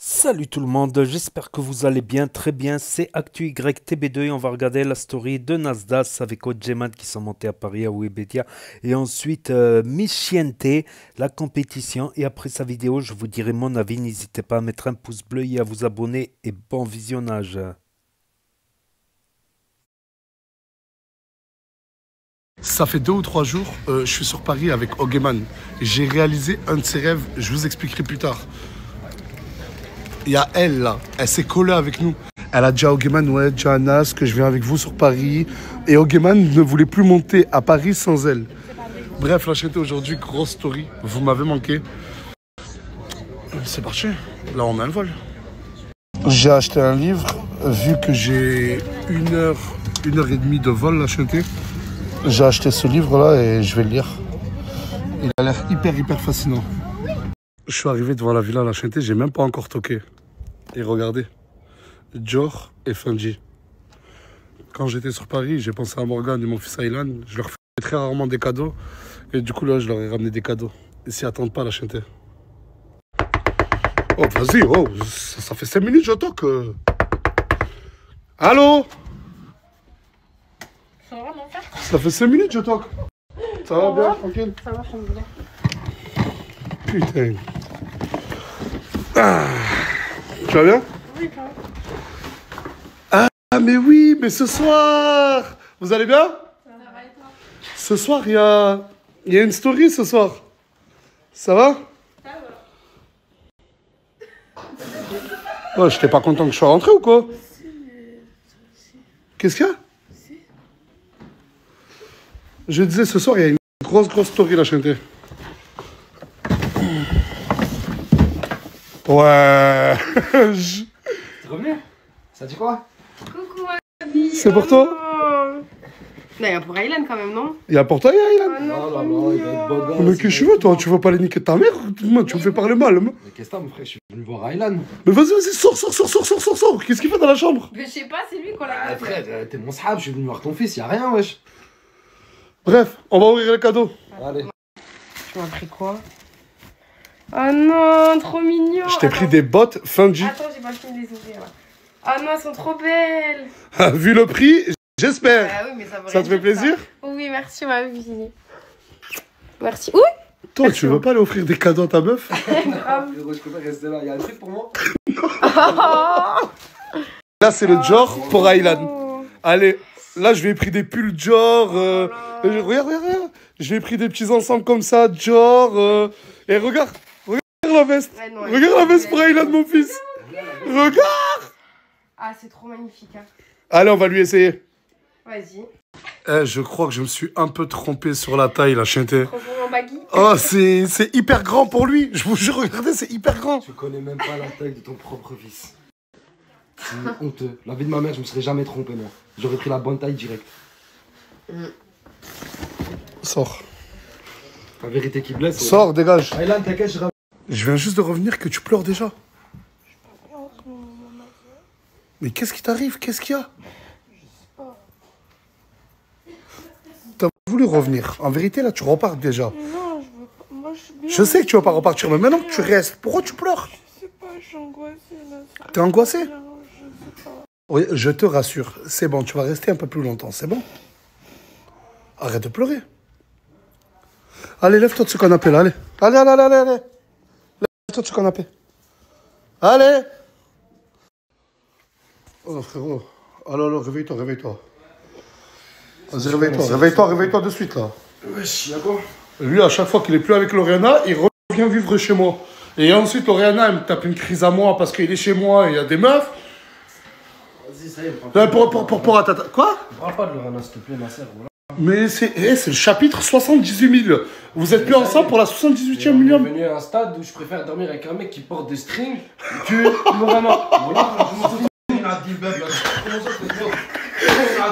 Salut tout le monde, j'espère que vous allez bien, très bien. C'est ActuYTB2 et on va regarder la story de Nasdaq avec Ojeman qui sont montés à Paris à Webedia. Et ensuite Michiente, la compétition. Et après sa vidéo, je vous dirai mon avis. N'hésitez pas à mettre un pouce bleu et à vous abonner. Et bon visionnage. Ça fait 2 ou 3 jours, je suis sur Paris avec Ogeman. J'ai réalisé un de ses rêves, je vous expliquerai plus tard. Il y a elle là, elle s'est collée avec nous. Elle a dit à Ogeman, ouais, Johannas, que je viens avec vous sur Paris. Et Ogeman ne voulait plus monter à Paris sans elle. Bref, la chaîne aujourd'hui, grosse story. Vous m'avez manqué. C'est parti, là on a un vol. J'ai acheté un livre, vu que j'ai une heure et demie de vol, la chaîne. J'ai acheté ce livre-là et je vais le lire. Il a l'air hyper fascinant. Je suis arrivé devant la villa La Chanté, j'ai même pas encore toqué. Et regardez, Dior et Fendi. Quand j'étais sur Paris, j'ai pensé à Morgane et mon fils Aylan. Je leur fais très rarement des cadeaux. Et du coup, là, je leur ai ramené des cadeaux. Ils s'y attendent pas, La Chanté. Oh, vas-y, oh, ça fait 5 minutes, je toque. Allô? Ça va, mon frère? Ça fait 5 minutes, je toque. Ça va bien, tranquille? Ça va, alhamdoulilah. Putain. Ah. Tu vas bien? Oui, quand même. Ah, mais oui, mais ce soir, vous allez bien? Ça va et toi? Ce soir, il y a une story ce soir. Ça va? Ça va. Ouais, j'étais pas content que je sois rentré ou quoi? Qu'est-ce qu'il y a? Je disais, ce soir, il y a une grosse story, La Chanté. Ouais. T'es revenu? Ça dit quoi? Coucou, Abi. C'est pour toi? Non, il y a pour Aylan quand même, non? Il y a pour toi, Aylan? Ah non, Oh là trop là, mignon. il va être beau gosse. Mais qu'est-ce que tu veux, toi? Tu veux pas les niquer de ta mère? Moi, tu me fais parler mal. Mais qu'est-ce que t'as, mon frère? Je suis venu voir Aylan. Mais vas-y, sors. Qu'est-ce qu'il fait dans la chambre? Mais je sais pas, c'est lui qu'on l'a Ah, fait. frère, t'es mon sahab, je suis venu voir ton fils, y'a rien, wesh. Bref, on va ouvrir les cadeaux. Allez. Tu m'as pris quoi? Oh non, trop mignon. Je t'ai pris des bottes Fendi. Attends, j'ai pas fini de les ouvrir là. Oh non, elles sont trop belles. Vu le prix, j'espère. Ah oui, mais ça, Ça te fait plaisir? Oui, merci, ma vie. Merci. Oui. Toi, tu veux pas aller offrir des cadeaux à ta meuf? Grave. Frérot, je préfère rester là. Y'a un truc pour moi? Là, c'est le Dior pour Aylan. Oh. Allez, là, je lui ai pris des pulls Dior. là. Regarde. Je lui ai pris des petits ensembles comme ça, Dior. Et regarde la veste. Ouais, non, Regarde la veste pour Aylan, mon fils. Regarde. Ah, c'est trop magnifique. Hein. Allez, on va lui essayer. Vas-y. Je crois que je me suis un peu trompé sur la taille, la Chanté. Trop beau en baggy. Oh, c'est hyper grand pour lui. Je vous jure, regardez, c'est hyper grand. Tu connais même pas la taille de ton propre fils. C'est honteux. La vie de ma mère, je me serais jamais trompé, moi. J'aurais pris la bonne taille direct. Sors. La vérité qui blesse. Sors, dégage. Aylan, t'inquiète, Je viens juste de revenir que tu pleures déjà. Mais qu'est-ce qui t'arrive? Qu'est-ce qu'il y a? T'as voulu revenir. En vérité, là, tu repars déjà. Non, je veux pas. Moi, je suis bien. Je sais que tu vas pas repartir, mais maintenant que tu restes, pourquoi tu pleures? Je sais pas, je suis angoissée là. T'es angoissé? Je sais pas. Oui, je te rassure. C'est bon, tu vas rester un peu plus longtemps, c'est bon? Arrête de pleurer. Allez, lève-toi de ce canapé, là, allez. Allez. Lève-toi de ce canapé. Allez. Oh, frérot. Alors, réveille-toi. Vas-y, réveille-toi de suite, là. Wesh, y'a quoi? Lui, à chaque fois qu'il est plus avec Loriana, il revient vivre chez moi. Et ensuite, Loriana, elle me tape une crise à moi parce qu'il est chez moi et il y a des meufs. Vas-y, ça y est, Quoi? parle pas de Lorena, s'il te plaît, ma sœur. Voilà. Mais c'est le chapitre 78 000. Vous êtes plus ensemble pour la 78e On est million. venu à un stade où je préfère dormir avec un mec qui porte des strings que Lorena. Voilà, je m'en fous.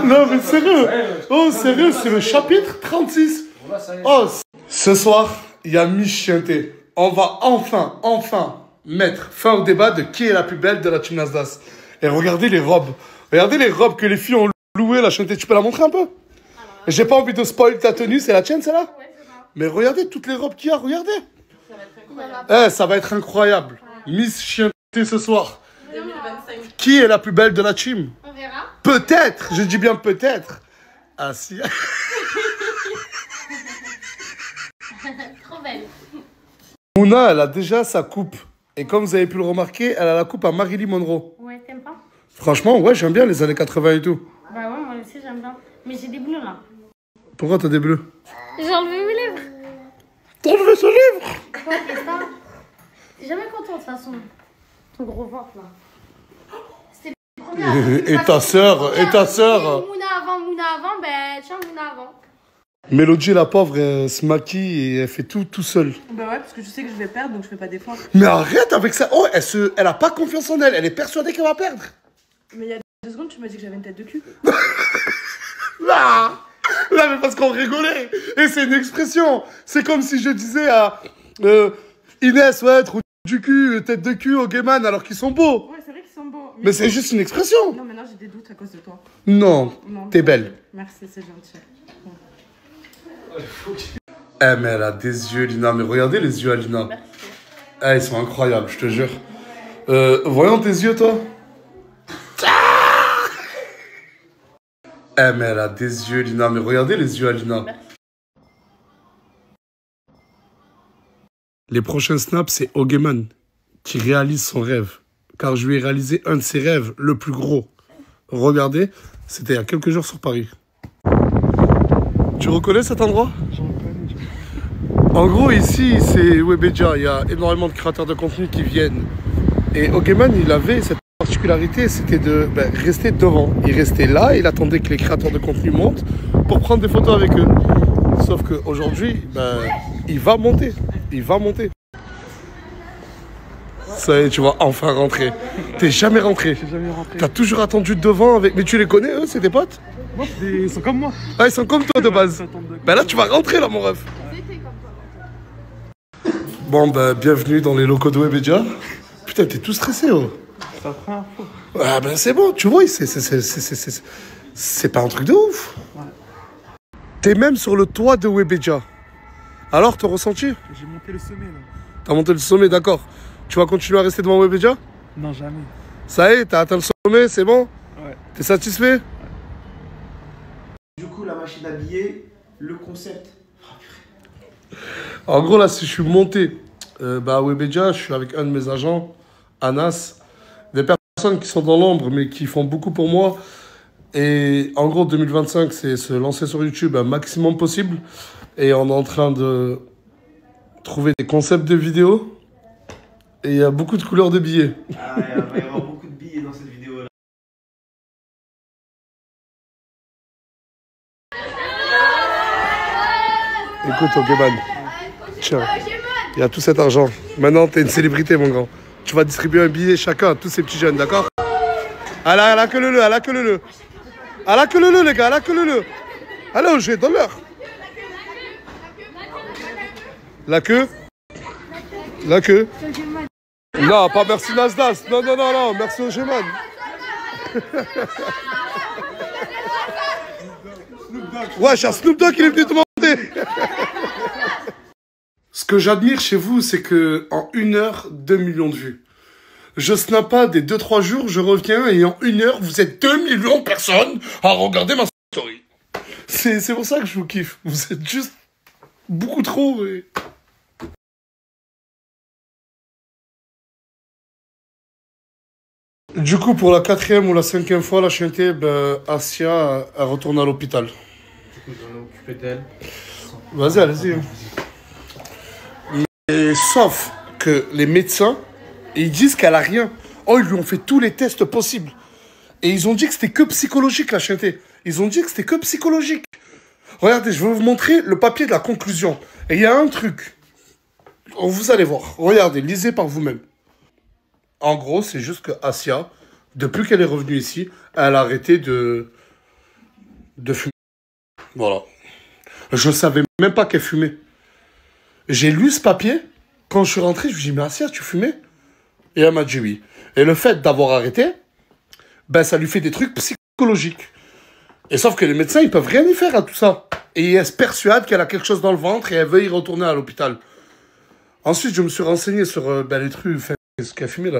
Non, mais sérieux. Oh, sérieux, c'est le chapitre 36. Voilà, ça y est. Oh, ce soir, il y a Michiente. On va enfin mettre fin au débat de qui est la plus belle de la team Nasdaq. Et regardez les robes. Regardez les robes que les filles ont louées, la Chanté. Tu peux la montrer un peu? J'ai pas envie de spoil ta tenue, c'est la tienne, celle-là? Ouais, c'est ça. Mais regardez toutes les robes qu'il y a, regardez. Ça va être incroyable. Ça va être incroyable. Miss Chienté. ce soir. 2025. Qui est la plus belle de la team? On verra. Peut-être, je dis bien peut-être. Ah si. Trop belle. Mouna, elle a déjà sa coupe. Et comme vous avez pu le remarquer, elle a la coupe à Marilyn Monroe. Ouais, t'aimes pas? Franchement, ouais, j'aime bien les années 80 et tout. Bah ouais, moi aussi j'aime bien. Mais j'ai des bleus là. Pourquoi t'as des bleus? J'ai enlevé mes lèvres. T'as enlevé ce livre? Ouais, c'est ça. T'es jamais content de toute façon. Ton gros ventre là. C'était le premier. Et ta sœur, Mouna avant, ben tiens, Mouna avant. Mélodie, la pauvre, elle se maquille et elle fait tout seule. Bah ouais, parce que je sais que je vais perdre, donc je fais pas d'efforts. Mais arrête avec ça. Oh, elle a pas confiance en elle. Elle est persuadée qu'elle va perdre. Mais il y a 2 secondes, tu m'as dit que j'avais une tête de cul. Là, mais parce qu'on rigolait. Et c'est une expression. C'est comme si je disais à Inès, ouais, trou du cul, tête de cul, au Gaiman, alors qu'ils sont beaux. Ouais, c'est vrai qu'ils sont beaux. Mais c'est juste une expression. Non, maintenant j'ai des doutes à cause de toi. Non, Non, t'es belle. Merci, c'est gentil. Eh, mais elle a des yeux, Lina. Mais regardez les yeux à Lina. Eh, ils sont incroyables, je te jure. Voyons tes yeux, toi. Eh, mais elle a des yeux, Lina. Mais regardez les yeux à Lina. Les prochains snaps, c'est Ogeman qui réalise son rêve. Car je lui ai réalisé un de ses rêves, le plus gros. Regardez, c'était il y a quelques jours sur Paris. Tu reconnais cet endroit? En gros, ici, c'est Webedia. Il y a énormément de créateurs de contenu qui viennent. Et Ogeman, il avait cette particularité, c'était de rester devant. Il restait là, il attendait que les créateurs de contenu montent pour prendre des photos avec eux. Sauf qu'aujourd'hui, il va monter. Il va monter. Ça y est, tu vas enfin rentrer. T'es jamais rentré. Jamais rentré. T'as toujours attendu devant avec... Mais tu les connais, eux, c'est tes potes? Non, ils sont comme moi. Ah, ils sont comme toi de base. Ben là, tu vas rentrer là, mon ref. Bon, bienvenue dans les locaux de Webedia. Putain, t'es tout stressé, oh. C'est la première fois. Ah, ben c'est bon, tu vois, c'est pas un truc de ouf. Ouais. T'es même sur le toit de Webedia. Alors, ton ressenti? J'ai monté le sommet là. T'as monté le sommet, d'accord. Tu vas continuer à rester devant Webedia? Non, jamais. Ça y est, t'as atteint le sommet, c'est bon? Ouais. T'es satisfait? Du coup, la machine à billets, le concept. En gros, là, si je suis monté à Webedia, je suis avec un de mes agents, Anas. Des personnes qui sont dans l'ombre, mais qui font beaucoup pour moi. Et en gros, 2025, c'est se lancer sur YouTube un maximum possible. Et on est en train de trouver des concepts de vidéos. Et il y a beaucoup de couleurs de billets. Ah, il va y avoir beaucoup de billets dans cette vidéo-là. Écoute, Ogeman, tiens, il y a tout cet argent. Maintenant, t'es une célébrité, mon grand. Tu vas distribuer un billet chacun à tous ces petits jeunes, d'accord? À la queue leu, à la queue leu. À la queue leu, les gars, à la queue leu. Allez, au jeu, donne-leur. La queue? La queue? Non, pas merci Nasdaq. Non, merci Ogeman. Ouais, cher Snoop Dogg, il est venu te demander. Ce que j'admire chez vous, c'est que en 1 heure, 2 millions de vues. Je snap pas des 2-3 jours, je reviens et en 1 heure, vous êtes 2 millions de personnes à regarder ma story. C'est pour ça que je vous kiffe. Vous êtes juste beaucoup trop. Et... Du coup, pour la 4e ou la 5e fois, la chienté, Asia, elle retourne à l'hôpital. Du coup, j'en ai occupé d'elle. Vas-y, allez-y. Et sauf que les médecins, ils disent qu'elle a rien. Oh, ils lui ont fait tous les tests possibles. Et ils ont dit que c'était que psychologique, la chienté. Ils ont dit que c'était que psychologique. Regardez, je vais vous montrer le papier de la conclusion. Et il y a un truc. Vous allez voir. Regardez, lisez par vous-même. En gros, c'est juste que Asia, depuis qu'elle est revenue ici, elle a arrêté de fumer. Voilà. Je savais même pas qu'elle fumait. J'ai lu ce papier. Quand je suis rentré, je me suis dit, mais Asia, tu fumais? Et elle m'a dit oui. Et le fait d'avoir arrêté, ça lui fait des trucs psychologiques. Et sauf que les médecins, ils peuvent rien y faire à tout ça. Et elle se persuade qu'elle a quelque chose dans le ventre et elle veut y retourner à l'hôpital. Ensuite, je me suis renseigné sur les trucs, ce qu'elle fumait là.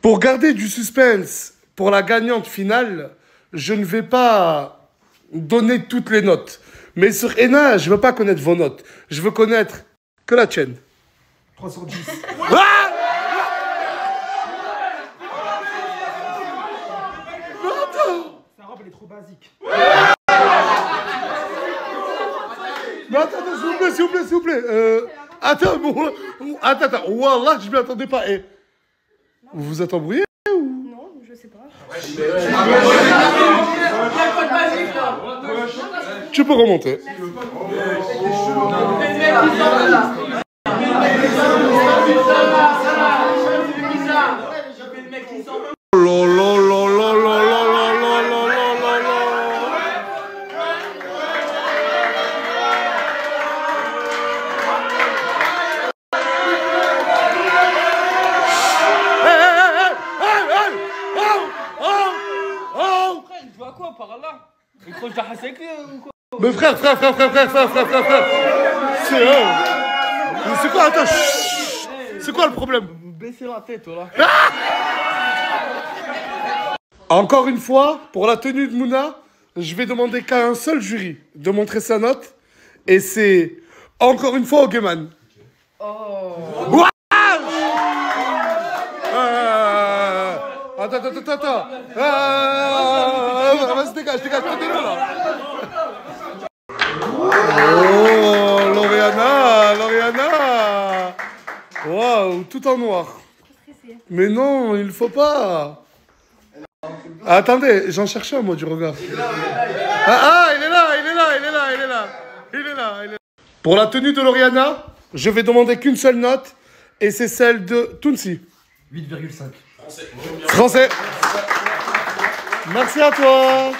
Pour garder du suspense pour la gagnante finale, je ne vais pas donner toutes les notes. Mais sur ENA, je ne veux pas connaître vos notes. Je veux connaître que la tienne. 3 sur 10. Ah! Sa robe, elle est trop basique. Mais attends, s'il vous plaît. Attends, Wallah, je ne m'y attendais pas. Eh, vous vous êtes embrouillé ou... Non, je sais pas. Tu peux remonter. Mais frère. C'est quoi, attends, c'est quoi le problème? Baissez la tête, voilà. Encore une fois, pour la tenue de Mouna, je vais demander qu'à un seul jury de montrer sa note. Et c'est, encore une fois, Ogeman. Oh. Attends. Vas-y, dégage, t'es là. Oh, Lauriana. Waouh, tout en noir. Mais non, il faut pas. Attendez, j'en cherchais un, moi, du regard. Ah, il est là. Pour la tenue de Lauriana, je vais demander qu'une seule note, et c'est celle de Tounsi. 8,5. Français. Merci à toi.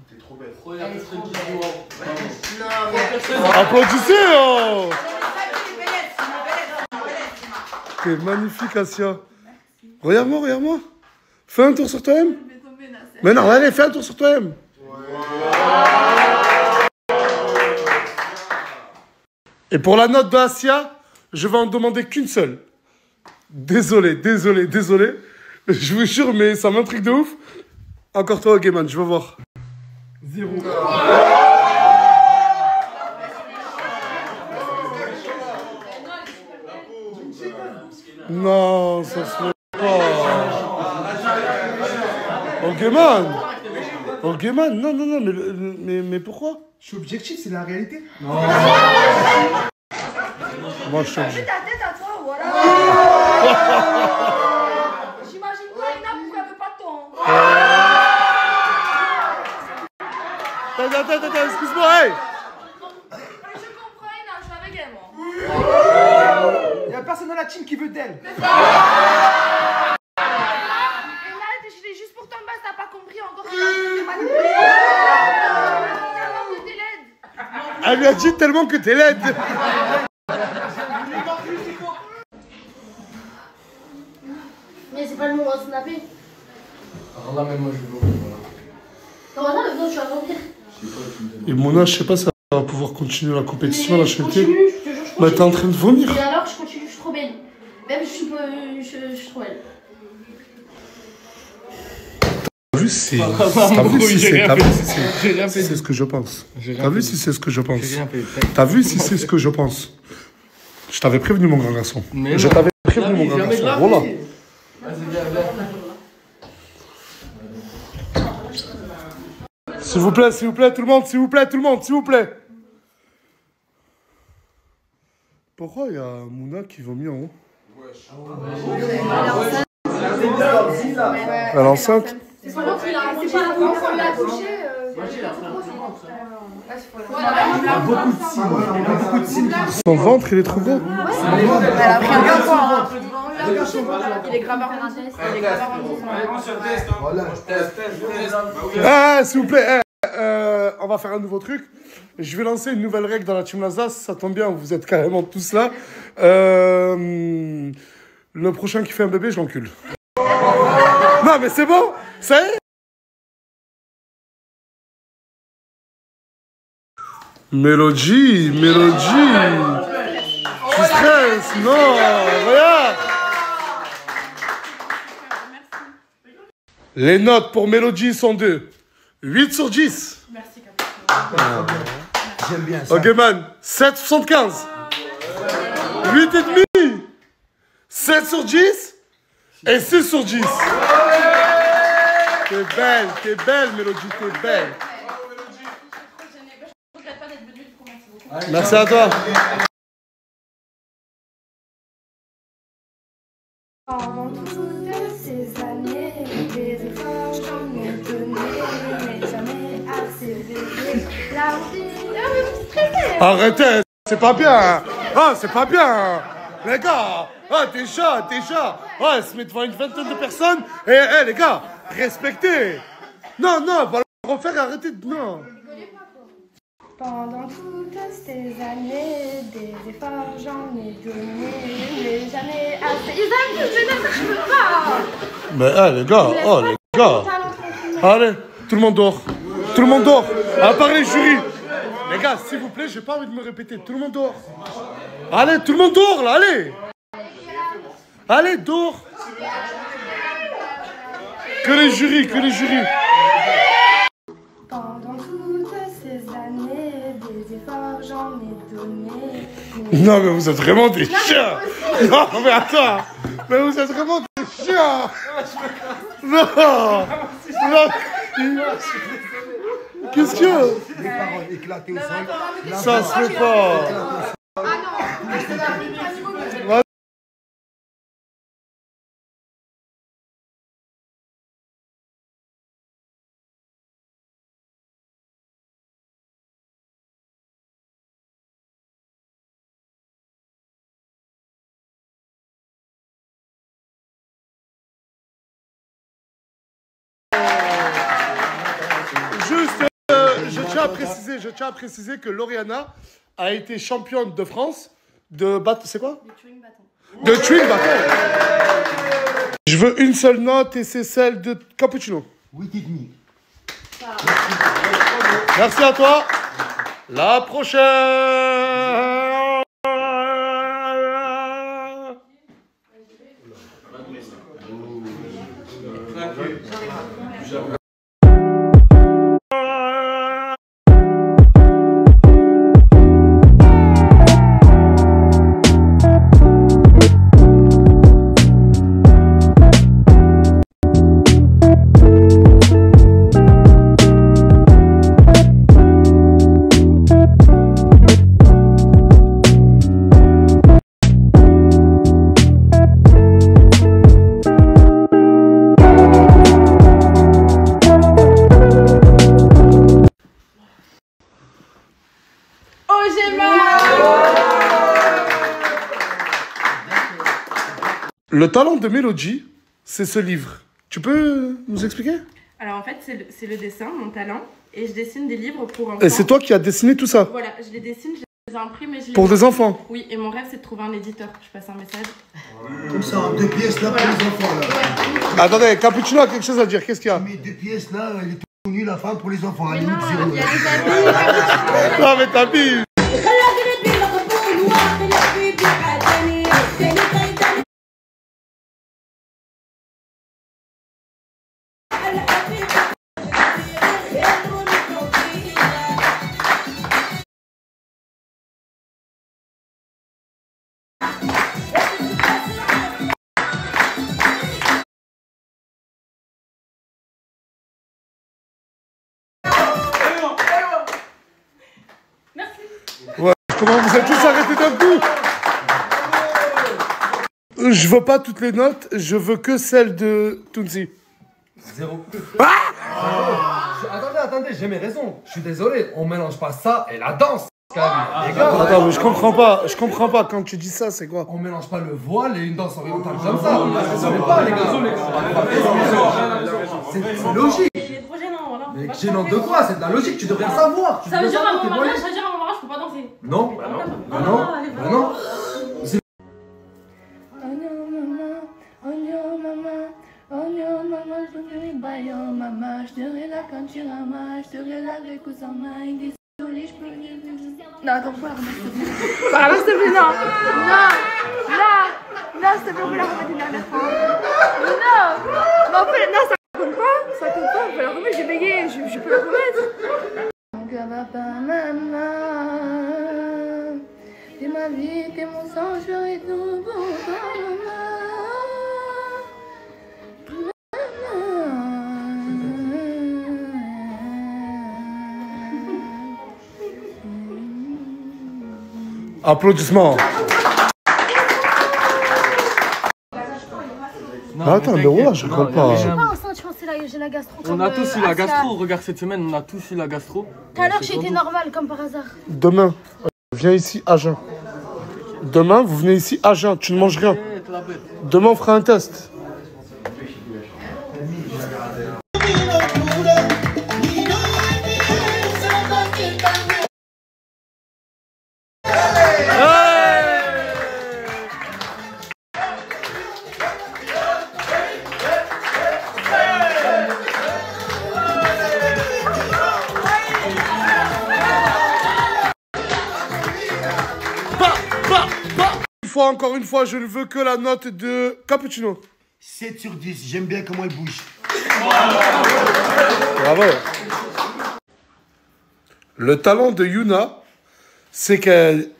T'es trop belle. Applaudissez, oh. T'es magnifique, Asia. Regarde-moi. Fais un tour sur toi-même. Mais non, allez, fais un tour sur toi-même. Et pour la note de Asia, je vais en demander qu'une seule. Désolé. Je vous jure, mais ça m'intrigue de ouf. Encore toi, Ogeman, je veux voir. 0. Non, ça se fait pas. Ogeman, non, mais pourquoi? Je suis objectif, c'est la réalité. Non. Moi, je suis objectif. Ta tête à toi, voilà. J'imagine pas Ina pourquoi elle veut pas de toi. Attends, excuse-moi, hey. Je comprends Ina, je suis avec elle, moi. Y'a personne dans la team qui veut d'elle. Je l'ai juste pour ton bas, t'as pas compris encore que t'es manipulé. T'es laide. Elle lui a dit tellement que t'es laide. Mais c'est pas le moment de snapper. Alors là, même moi, je vais vomir, voilà. Comment ça, maintenant, je suis à vomir? Et Mona, je sais pas si elle va pouvoir continuer la compétition à la chaîne. Je te jure, je continue. Bah, t'es en train de vomir. Et alors, je continue, je suis trop belle. Même je suis trop belle. T'as vu si c'est ce que je pense. T'as vu si c'est ce que je pense. T'as vu si c'est ce que je pense. Je t'avais prévenu, mon grand garçon. Je t'avais prévenu, mon grand garçon. Voilà. S'il vous plaît, tout le monde. Pourquoi il y a Mouna qui vomit en haut? Elle est enceinte. C'est pas l'autre, il a accouché. Son ventre, il est trop gros. Elle a pris un peu fort. Il est graveur. Ah, s'il vous plaît, on va faire un nouveau truc. Je vais lancer une nouvelle règle dans la team Lazas. Ça tombe bien, vous êtes carrément tous là. Le prochain qui fait un bébé, je l'encule. Non, mais c'est bon. Ça y est. Mélodie. Tu stresses. Non, regarde. Les notes pour Mélodie sont de 8 sur 10. Merci, Captain. J'aime bien ça. Ok, man. 7,75. 8,5. 7 sur 10. Et 6 sur 10. T'es belle, Mélodie, t'es belle. Merci à toi. Pendant toutes ces années, des efforts j'en ai donné, mais jamais assez bébé. La routine, Arrêtez, c'est pas bien. Ah, c'est pas bien. Les gars, ah, t'es chat. Ah, elle se met devant une vingtaine de personnes. Et les gars, respectez. Non, va le refaire, arrêtez de... Non. pendant toutes ces années, des efforts j'en ai donné, mais jamais assez. Ils abusent, mais je peux pas. Mais les gars, Allez, tout le monde dort. À part les jurys. Les gars, s'il vous plaît, j'ai pas envie de me répéter. Tout le monde dort. Allez, tout le monde dort, là, allez. Allez, dors. Que les jurys. Pendant toutes ces années, des efforts j'en ai donné. Non, mais vous êtes vraiment des chiens. Non, mais attends. Mais vous êtes vraiment des chiens. Non. Qu'est-ce qu'il y a? Les paroles éclatées au sol. Ça se fait pas. Je tiens à préciser que Lauriana a été championne de France de bâton. C'est quoi? De Twin Bâton. Je veux une seule note et c'est celle de Cappuccino. 8,5. Merci à toi. La prochaine. Le talent de Mélodie, c'est ce livre. Tu peux nous expliquer? Alors en fait, c'est le dessin, mon talent. Et je dessine des livres pour enfants. Et c'est toi qui as dessiné tout ça? Voilà, je les dessine, je les imprime et je les... Pour des enfants? Oui, et mon rêve, c'est de trouver un éditeur. Je passe un message. Comme ça, en 2 pièces là pour les enfants là. Attendez, Cappuccino a quelque chose à dire. Qu'est-ce qu'il y a? Mais 2 pièces là, elle est tout nue la femme pour les enfants. Mais Elle est non, où, zéro. il y a des habits. Non, mais t'habilles. Ouais, comment vous êtes tous arrêtés d'un coup? Je veux pas toutes les notes, je veux que celle de Tounsi. 0. Attendez, j'ai mes raisons. Je suis désolé, on mélange pas ça et la danse. Les gars, Attends, mais je comprends pas quand tu dis ça, c'est quoi? on mélange pas le voile et une danse orientale comme ça. Vous savez pas, les gars. C'est logique. Mais gênant de quoi? C'est de la logique, tu devrais savoir. Ça veut dire à mon mariage, je peux pas danser. Non, bah non. On your mama, maille en maman, je serai là quand tu ramas, je serai là avec vous en main, désolé, je peux rien. Non, attends, faut la remettre, s'il te plaît. Faut la remettre, s'il te plaît, non. Non, s'il te plaît, on peut la remettre une dernière fois. Non, mais on peut, non, ça compte pas, on peut la remettre, j'ai bégayé, je peux la remettre. Mon cœur va pas, maman. T'es ma vie, t'es mon sang, je ferai tout pour toi, maman. Applaudissements. Non, attends, mais ouais, je crois pas. Je sais pas, je pense que j'ai la gastro. On a tous eu la gastro, regarde cette semaine, on a tous eu la gastro. Tout à l'heure, j'ai été normal comme par hasard. Demain, viens ici à jeun. Demain, vous venez ici à jeun, tu ne manges rien. Demain, on fera un test. Encore une fois, je ne veux que la note de Cappuccino. 7 sur 10, j'aime bien comment elle bouge. Bravo. Le talent de Yuna, c'est qu'elle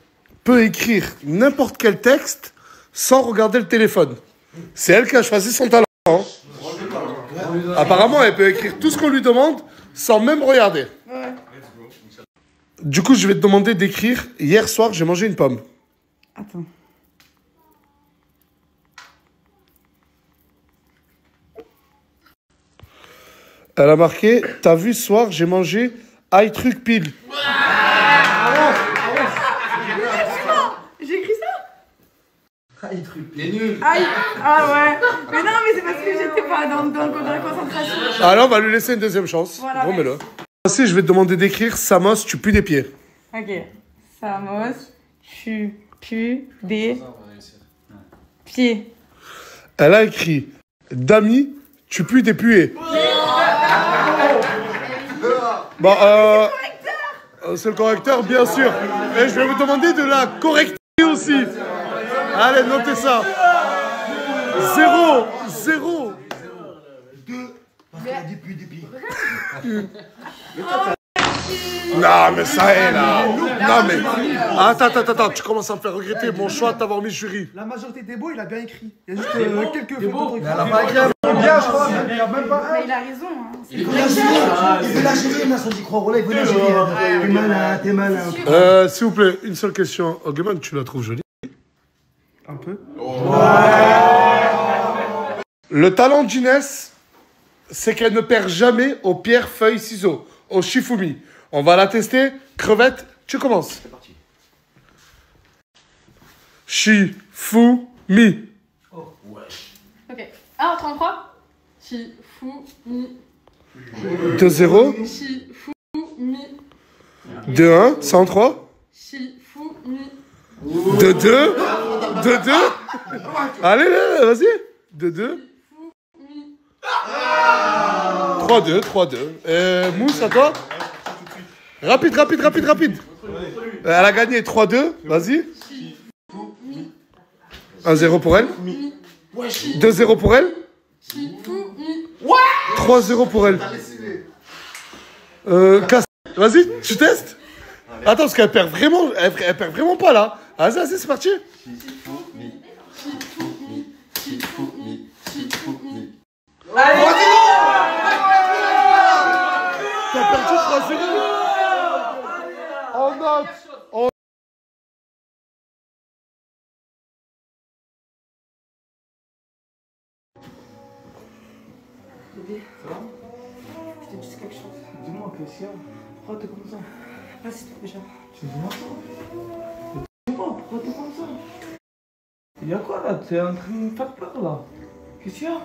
peut écrire n'importe quel texte sans regarder le téléphone. C'est elle qui a choisi son talent. Hein. Apparemment, elle peut écrire tout ce qu'on lui demande sans même regarder. Ouais. Du coup, je vais te demander d'écrire « Hier soir, j'ai mangé une pomme ». Attends. Elle a marqué « T'as vu, ce soir, j'ai mangé aïe truc pile ». J'ai écrit ça. Aïe truc pile. Nul. Aïe. Ah ouais. Mais non, mais c'est parce que j'étais pas dans le code de concentration. Alors, on va lui laisser une deuxième chance. Voilà, remets-le. Ensuite, je vais te demander d'écrire « Samos, tu pues des pieds ». Ok. Samos, tu pues des pieds. Elle a écrit « Dami, tu pues des puées ». Bon, c'est le correcteur, bien sûr. Et je vais vous demander de la correcter aussi. Allez, notez ça. 0, 0. 2, parce qu'elle a dit plus des pieds. Non, mais ça est là. Non, mais. Attends, tu commences à me faire regretter mon choix de t'avoir mis jury. La majorité des beaux, il a bien écrit. Il y a juste quelques fautes. Elle a pas écrit bien, je crois. Il y a même pas Mais il a raison. Hein. Il veut la gérer, Nasser, j'y crois. Voilà, il veut la gérer. T'es malin. S'il vous plaît, une seule question. Ogman, tu la trouves jolie? un peu. Le talent d'Inès, c'est qu'elle ne perd jamais au pierre, feuille, ciseaux, au Shifumi. On va la tester. Crevette, tu commences. C'est parti. Shifumi. Oh, ouais. Ok. 1, 33. Shifumi. 2-0. Shifumi. 2-1. 103. Shifumi. 2-2. 2-2. Allez, vas-y. 2-2. 3-2. 3-2. Mousse, à toi. Rapide. Elle a gagné 3-2. Vas-y. 1-0 pour elle. 2-0 pour elle. 3-0 pour elle. Vas-y, tu testes. Attends, parce qu'elle perd vraiment, elle perd vraiment pas là. Vas-y, c'est parti. T'as perdu 3-0. En note. Bébé, ça va? Je te dis quelque chose. Dis-moi, qu'est-ce qu'il y a? Pourquoi t'es comme ça? Vas-y, déjà. Tu dis-moi ça? Dis-moi, pourquoi t'es comme ça? Il y a quoi là? T'es en train de me faire peur là? Qu'est-ce qu'il y a?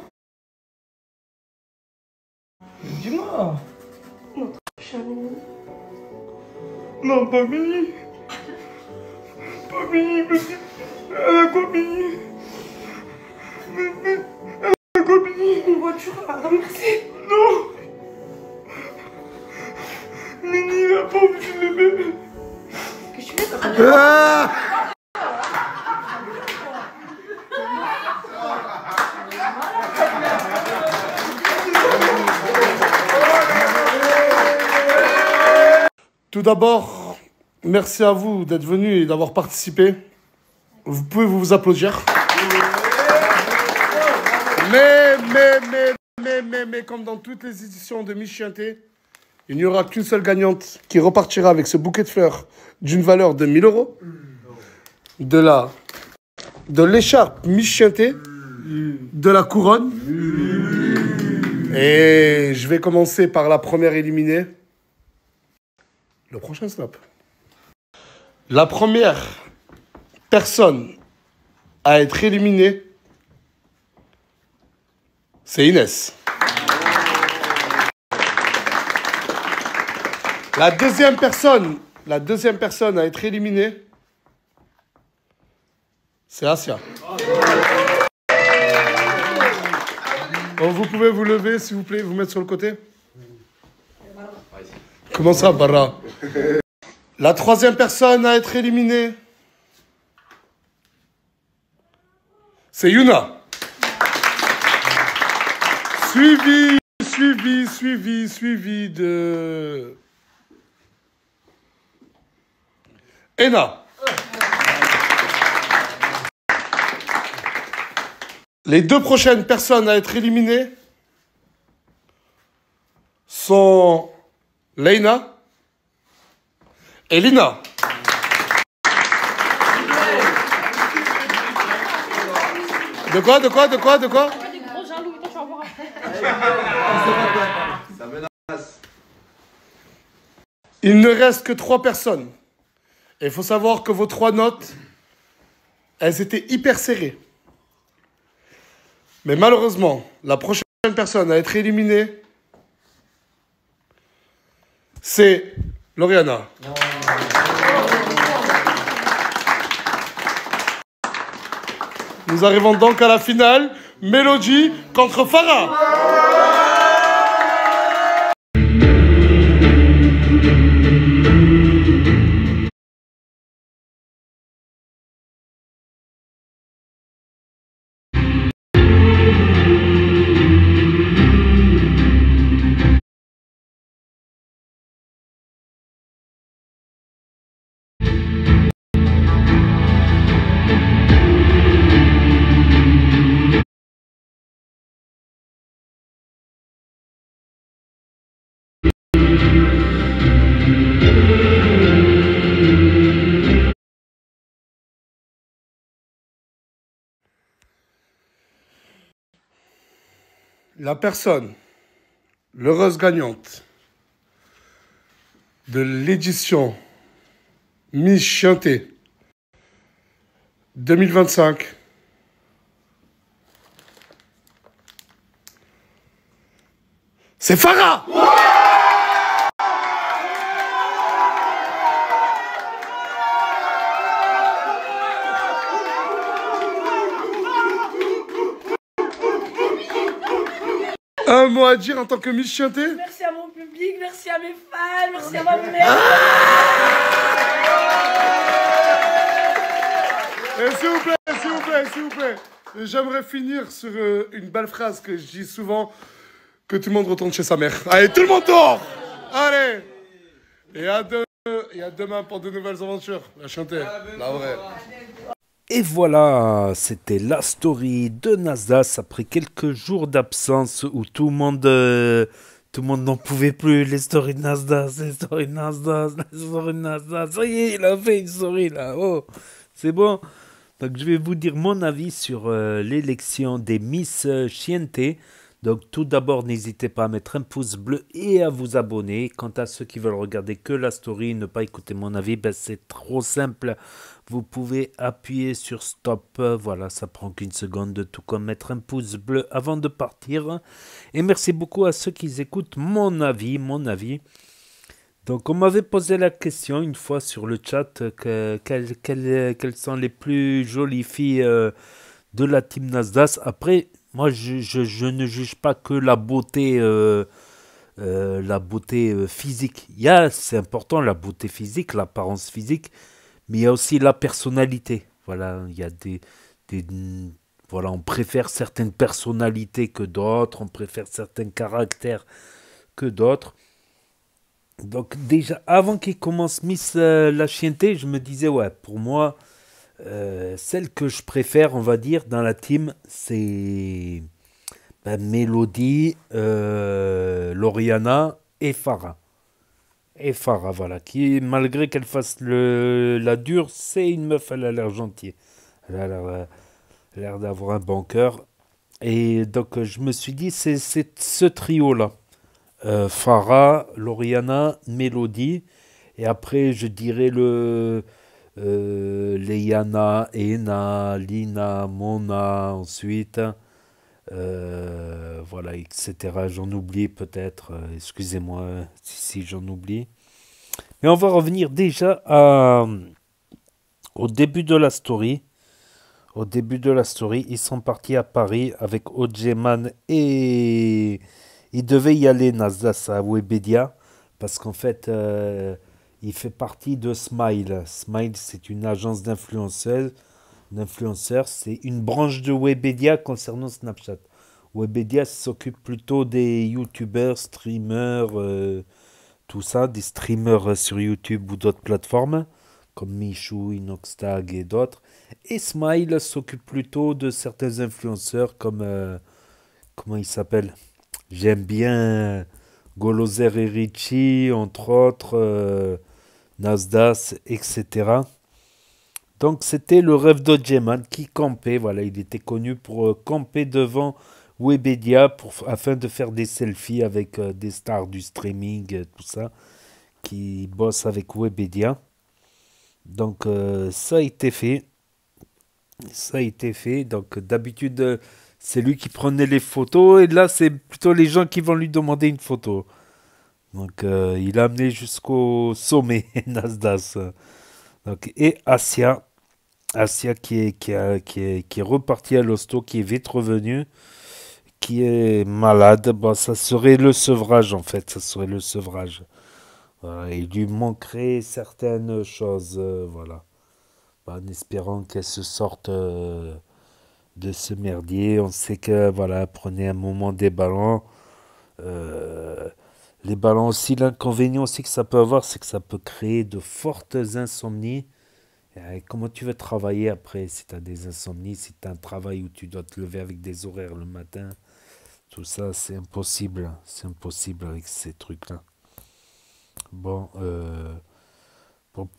Dis-moi! Notre chérie. Non, pas fini! Pas fini, monsieur! Elle a quoi fini? Elle a quoi fini? Une voiture à ramasser. Non! Tout d'abord, merci à vous d'être venus et d'avoir participé. Vous pouvez vous applaudir. Mais, comme dans toutes les éditions de Miss Chienté, il n'y aura qu'une seule gagnante qui repartira avec ce bouquet de fleurs d'une valeur de 1000 euros. De l'écharpe Miss Chienté, de la couronne. Et je vais commencer par la première éliminée. Le prochain snap. La première personne à être éliminée, c'est Inès. La deuxième personne à être éliminée, c'est Asia. Bon, vous pouvez vous lever, s'il vous plaît, vous mettre sur le côté. Comment ça, Barra? La troisième personne à être éliminée, c'est Yuna. Suivi de Ena. Les deux prochaines personnes à être éliminées sont Leïna et Lina. De quoi? Il ne reste que 3 personnes. Et il faut savoir que vos 3 notes, elles étaient hyper serrées. Mais malheureusement, la prochaine personne à être éliminée, c'est Lauriana. Nous arrivons donc à la finale. Mélodie contre Farah. La personne, l'heureuse gagnante de l'édition Miss Chienté 2025, c'est Farah. Un mot à dire en tant que Miss Chienté? Merci à mon public, merci à mes fans, merci à ma mère. Et s'il vous plaît, j'aimerais finir sur une belle phrase que je dis souvent, que tout le monde retourne chez sa mère. Allez, tout le monde dort. Allez. Et à demain pour de nouvelles aventures. La Chienté, la vraie. Et voilà, c'était la story de Nasdaq après quelques jours d'absence où tout le monde n'en pouvait plus. Les stories de Nasdaq, les stories de Nasdaq, les stories de Nasdaq. Ça y est, il a fait une story là. Oh, c'est bon. Donc je vais vous dire mon avis sur l'élection des Miss Chienté. Donc tout d'abord, n'hésitez pas à mettre un pouce bleu et à vous abonner. Quant à ceux qui veulent regarder que la story, ne pas écouter mon avis, ben c'est trop simple. Vous pouvez appuyer sur stop, voilà, ça prend qu'une seconde, tout comme mettre un pouce bleu avant de partir. Et merci beaucoup à ceux qui écoutent mon avis. Donc on m'avait posé la question une fois sur le chat, quelles sont les plus jolies filles de la team Nasdaq. Après, moi je ne juge pas que la beauté physique. C'est important la beauté physique, l'apparence physique. Mais il y a aussi la personnalité. Voilà, il y a voilà, on préfère certaines personnalités que d'autres, on préfère certains caractères que d'autres. Donc déjà, avant qu'il commence Miss la chienté, je me disais, ouais, pour moi, celle que je préfère, on va dire, dans la team, c'est Mélodie, Lauriana et Farah. Et Farah, voilà, qui, malgré qu'elle fasse la dure, c'est une meuf, elle a l'air gentille. Elle a l'air d'avoir un bon cœur. Et donc, je me suis dit, c'est ce trio-là. Farah, Lauriana, Mélodie. Et après, je dirais Leiana, Ena, Lina, Mona, ensuite. Voilà, etc. J'en oublie peut-être. Excusez-moi si j'en oublie. Mais on va revenir déjà au début de la story. Au début de la story, ils sont partis à Paris avec Ojeman et il devait y aller Nasdaq à Webedia parce qu'en fait, il fait partie de Smile. Smile, c'est une agence d'influenceurs. C'est une branche de Webedia concernant Snapchat. Webedia s'occupe plutôt des youtubeurs, streamers, tout ça, des streamers sur YouTube ou d'autres plateformes comme Michou, Inoxtag et d'autres. Et Smile s'occupe plutôt de certains influenceurs comme, comment il s'appelle? J'aime bien Golozer et Richie, entre autres, Nasdaq, etc. Donc c'était le rêve d'Odjeman qui campait, voilà, il était connu pour camper devant Webedia afin de faire des selfies avec des stars du streaming, tout ça, qui bossent avec Webedia. Donc ça a été fait. Ça a été fait. Donc d'habitude, c'est lui qui prenait les photos. Et là, c'est plutôt les gens qui vont lui demander une photo. Donc il a amené jusqu'au sommet, Nasdaq. Donc, et Asia. Asia qui est repartie à l'hosto, qui est vite revenue, qui est malade. Bon, ça serait le sevrage en fait. Ça serait le sevrage. Voilà, il lui manquerait certaines choses. Voilà. En espérant qu'elle se sorte de ce merdier. On sait que, voilà, prenez un moment des ballons. Euh, les ballons aussi, l'inconvénient aussi que ça peut avoir, c'est que ça peut créer de fortes insomnies. Et comment tu veux travailler après si tu as des insomnies, si tu as un travail où tu dois te lever avec des horaires le matin, tout ça, c'est impossible. C'est impossible avec ces trucs-là. Bon,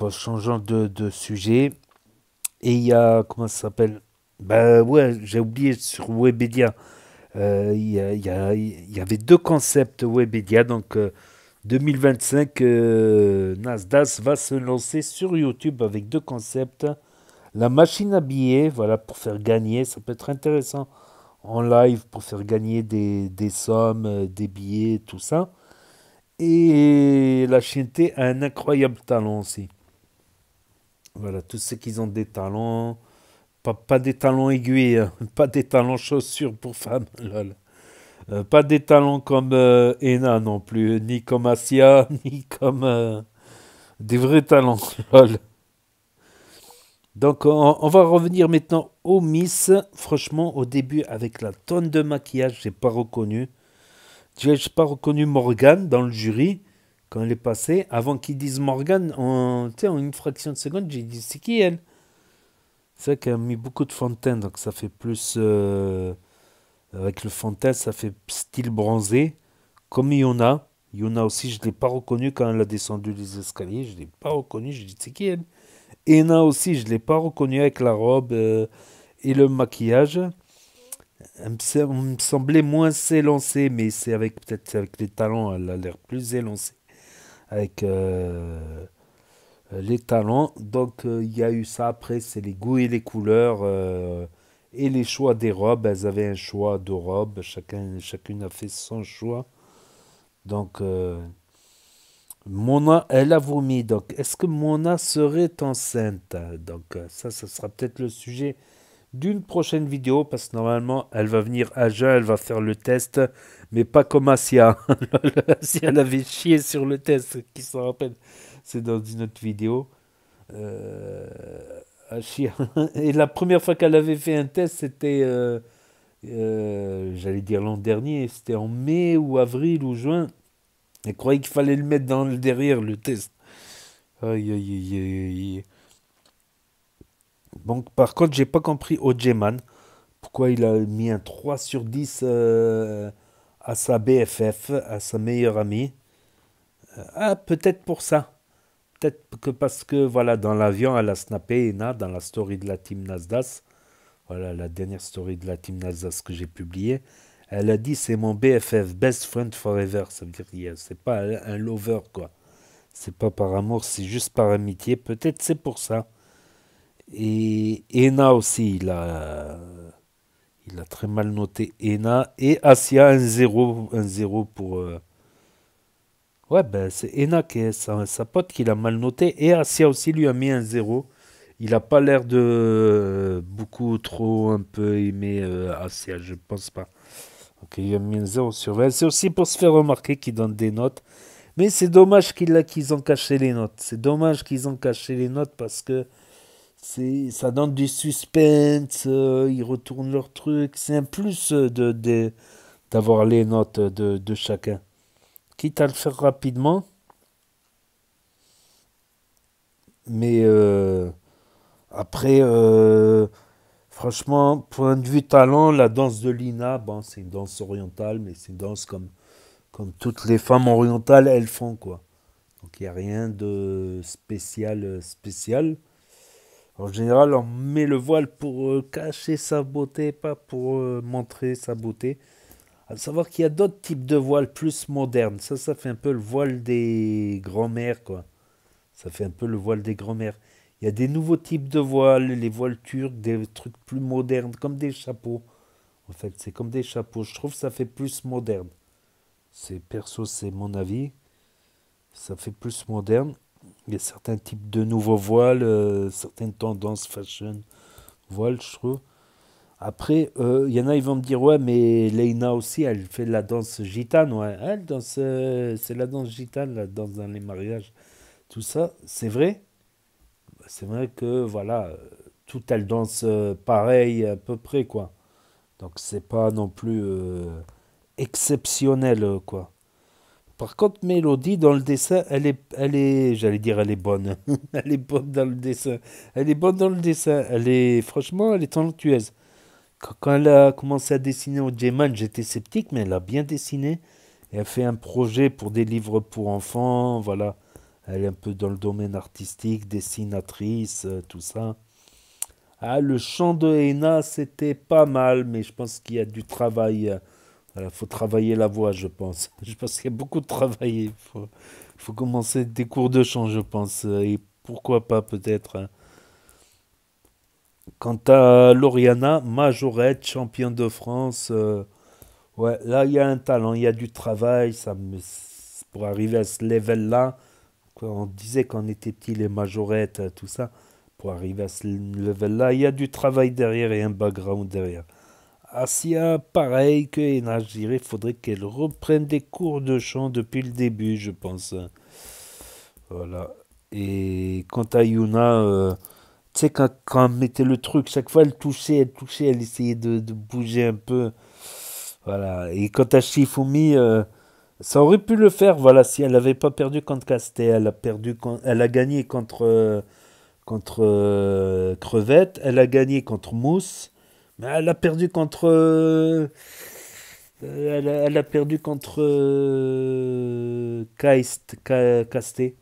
changeant de sujet. Et il y a, comment ça s'appelle? Bah ouais, j'ai oublié sur Webedia. Il y avait deux concepts Webedia. Donc 2025, Nasdaq va se lancer sur YouTube avec deux concepts. La machine à billets, voilà, pour faire gagner. Ça peut être intéressant en live pour faire gagner des sommes, des billets, tout ça. Et la chienté a un incroyable talent aussi. Voilà, tous ceux qui ont des talents. Pas des talons aiguilles, hein, pas des talons chaussures pour femmes, lol. Pas des talons comme Ena non plus, ni comme Asia, ni comme des vrais talons, lol. Donc on va revenir maintenant au Miss. Franchement, au début, avec la tonne de maquillage, j'ai pas reconnu. Tu vois, j'ai pas reconnu Morgane dans le jury quand elle est passée. Avant qu'ils disent Morgane, tu sais, en une fraction de seconde, j'ai dit c'est qui elle? C'est vrai qu'elle a mis beaucoup de fond de teint, donc ça fait plus... avec le fond de teint, ça fait style bronzé. Comme Yona. Yona aussi, je ne l'ai pas reconnu quand elle a descendu les escaliers. Je ne l'ai pas reconnu, je dis c'est qui elle? Ena aussi, je ne l'ai pas reconnu avec la robe et le maquillage. Elle me semblait moins s'élancer, mais c'est avec peut-être avec les talons, elle a l'air plus élancée. Avec... les talents. Donc il y a eu ça. Après, c'est les goûts et les couleurs et les choix des robes. Elles avaient un choix de robes. Chacune a fait son choix. Donc Mona, elle a vomi. Donc est-ce que Mona serait enceinte? Donc ça sera peut-être le sujet d'une prochaine vidéo parce que normalement elle va venir à jeun, elle va faire le test, mais pas comme Asia. Si elle avait chié sur le test, qui s'en rappelle, c'est dans une autre vidéo. Asia. Et la première fois qu'elle avait fait un test, c'était, j'allais dire l'an dernier, c'était en mai ou avril ou juin. Elle croyait qu'il fallait le mettre dans le derrière, le test. Aïe, aïe, aïe, aïe. Donc, par contre, j'ai pas compris Ojeman. Pourquoi il a mis un 3 sur 10 à sa BFF, à sa meilleure amie. Ah, peut-être pour ça. Peut-être que parce que, voilà, dans l'avion, elle a snappé Ena dans la story de la team Nasdaq. Voilà, la dernière story de la team Nasdaq que j'ai publiée. Elle a dit c'est mon BFF, best friend forever. Ça veut dire c'est pas un lover, quoi. C'est pas par amour, c'est juste par amitié. Peut-être c'est pour ça. Et Ena aussi, il a très mal noté Ena. Et Asia, un 0 pour... Ouais, ben c'est Ena qui est sa pote qui l'a mal noté. Et Asia aussi lui a mis un 0. Il a pas l'air de beaucoup trop un peu aimer Asia, je pense pas. Donc il a mis un 0 sur 20. C'est aussi pour se faire remarquer qu'il donne des notes. Mais c'est dommage qu'ils ont caché les notes. C'est dommage qu'ils ont caché les notes parce que ça donne du suspense, ils retournent leur truc. C'est un plus d'avoir les notes de chacun. Quitte à le faire rapidement. Mais après, franchement, point de vue talent, la danse de Lina, bon, c'est une danse orientale, mais c'est une danse comme toutes les femmes orientales, elles font, quoi. Donc il n'y a rien de spécial. En général, on met le voile pour cacher sa beauté, pas pour montrer sa beauté. À savoir qu'il y a d'autres types de voiles plus modernes. Ça fait un peu le voile des grands-mères, quoi. Ça fait un peu le voile des grands-mères. Il y a des nouveaux types de voiles, les voiles turcs, des trucs plus modernes, comme des chapeaux. En fait, c'est comme des chapeaux. Je trouve que ça fait plus moderne. Perso, c'est mon avis. Ça fait plus moderne. Il y a certains types de nouveaux voiles, certaines tendances fashion voiles, je trouve. Après, il y en a, ils vont me dire, ouais, mais Leïna aussi, elle fait de la danse gitane, ouais. Elle danse, c'est la danse gitane, la danse dans les mariages. Tout ça, c'est vrai. C'est vrai que, voilà, toutes elles dansent pareil, à peu près, quoi. Donc, c'est pas non plus exceptionnel, quoi. Par contre, Mélodie, dans le dessin, j'allais dire, elle est bonne. Elle est bonne dans le dessin. Elle est bonne dans le dessin. Franchement, elle est talentueuse. Quand elle a commencé à dessiner au J-Man, j'étais sceptique, mais elle a bien dessiné. Et elle fait un projet pour des livres pour enfants, voilà. Elle est un peu dans le domaine artistique, dessinatrice, tout ça. Ah, le chant de Ena, c'était pas mal, mais je pense qu'il y a du travail. Voilà, faut travailler la voix, je pense. Je pense qu'il y a beaucoup de travail. Faut commencer des cours de chant, je pense. Et pourquoi pas, peut-être. Quant à Lauriana, majorette, championne de France, ouais, là, il y a un talent, il y a du travail. Pour arriver à ce level-là, on disait quand on était petit, les majorettes, tout ça. Pour arriver à ce level-là, il y a du travail derrière et un background derrière. Asia, pareil que Ena, je dirais, il faudrait qu'elle reprenne des cours de chant depuis le début, je pense. Voilà. Et quant à Yuna, tu sais, quand elle mettait le truc, chaque fois elle touchait, elle essayait de bouger un peu. Voilà. Et quant à Shifumi, ça aurait pu le faire, voilà, si elle n'avait pas perdu contre Castet. Elle a gagné contre Crevette, elle a gagné contre Mousse. Mais elle a perdu contre. Elle a perdu contre Casté.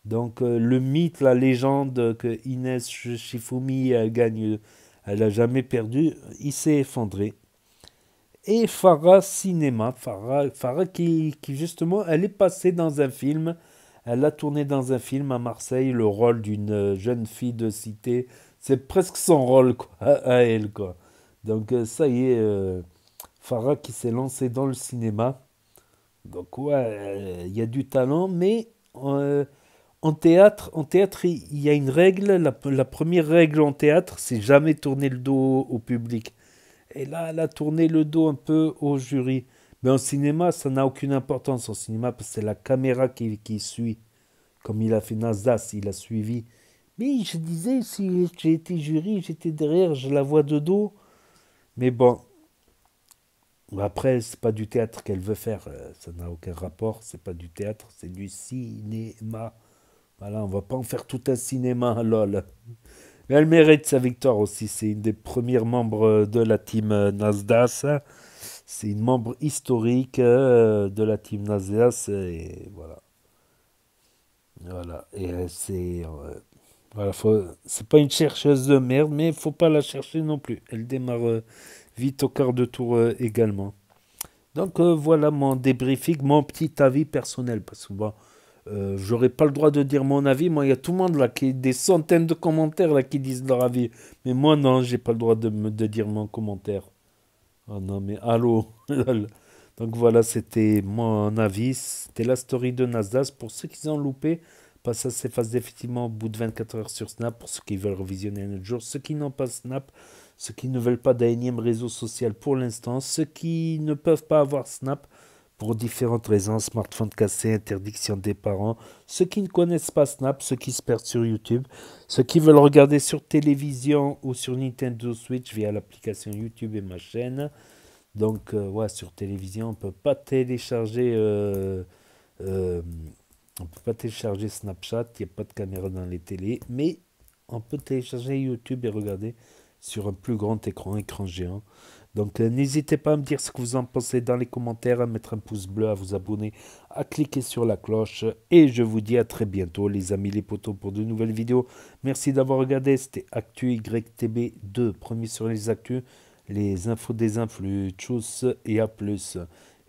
Donc le mythe, la légende que Inès Shifumi gagne, elle n'a jamais perdu, il s'est effondré. Et Farah Cinéma, Farah qui justement, elle est passée dans un film. Elle a tourné dans un film à Marseille, le rôle d'une jeune fille de cité. C'est presque son rôle, quoi, à elle, quoi. Donc ça y est, Farah qui s'est lancée dans le cinéma. Donc ouais, il y a du talent, mais en théâtre, il y a une règle. La première règle en théâtre, c'est jamais tourner le dos au public. Et là, elle a tourné le dos un peu au jury. Mais en cinéma, ça n'a aucune importance en cinéma, parce que c'est la caméra qui suit. Comme il a fait Nasdaq, il a suivi. Mais je disais, si j'ai été jury, j'étais derrière, je la vois de dos. Mais bon, Après, c'est pas du théâtre qu'elle veut faire, ça n'a aucun rapport, c'est pas du théâtre, c'est du cinéma. Voilà, on va pas en faire tout un cinéma, lol. Mais elle mérite sa victoire aussi, c'est une des premières membres de la team Nasdaq. C'est une membre historique de la team Nasdaq, et voilà. Voilà, et voilà, c'est pas une chercheuse de merde, mais il faut pas la chercher non plus. Elle démarre vite au quart de tour également. Donc voilà mon débriefing, mon petit avis personnel. Parce que bon, j'aurais pas le droit de dire mon avis. Moi, il y a tout le monde là, des centaines de commentaires là qui disent leur avis. Mais moi, non, j'ai pas le droit de dire mon commentaire. Oh non, mais allô. Donc voilà, c'était mon avis. C'était la story de Nasdaq. Pour ceux qui ont loupé, bah, ça s'efface effectivement au bout de 24 heures sur Snap. Pour ceux qui veulent revisionner un autre jour. Ceux qui n'ont pas Snap, ceux qui ne veulent pas d'un énième réseau social pour l'instant. Ceux qui ne peuvent pas avoir Snap pour différentes raisons. Smartphone cassé, interdiction des parents. Ceux qui ne connaissent pas Snap, ceux qui se perdent sur YouTube. Ceux qui veulent regarder sur télévision ou sur Nintendo Switch via l'application YouTube et ma chaîne. Donc, ouais, sur télévision, on ne peut pas télécharger Snapchat, il n'y a pas de caméra dans les télés, mais on peut télécharger YouTube et regarder sur un plus grand écran géant. Donc, n'hésitez pas à me dire ce que vous en pensez dans les commentaires, à mettre un pouce bleu, à vous abonner, à cliquer sur la cloche. Et je vous dis à très bientôt, les amis, les potos, pour de nouvelles vidéos. Merci d'avoir regardé, c'était Actu YTB 2, premier sur les actus. Les infos des influx, tchuss et à plus.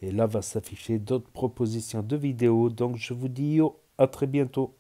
Et là va s'afficher d'autres propositions de vidéos. Donc je vous dis à très bientôt.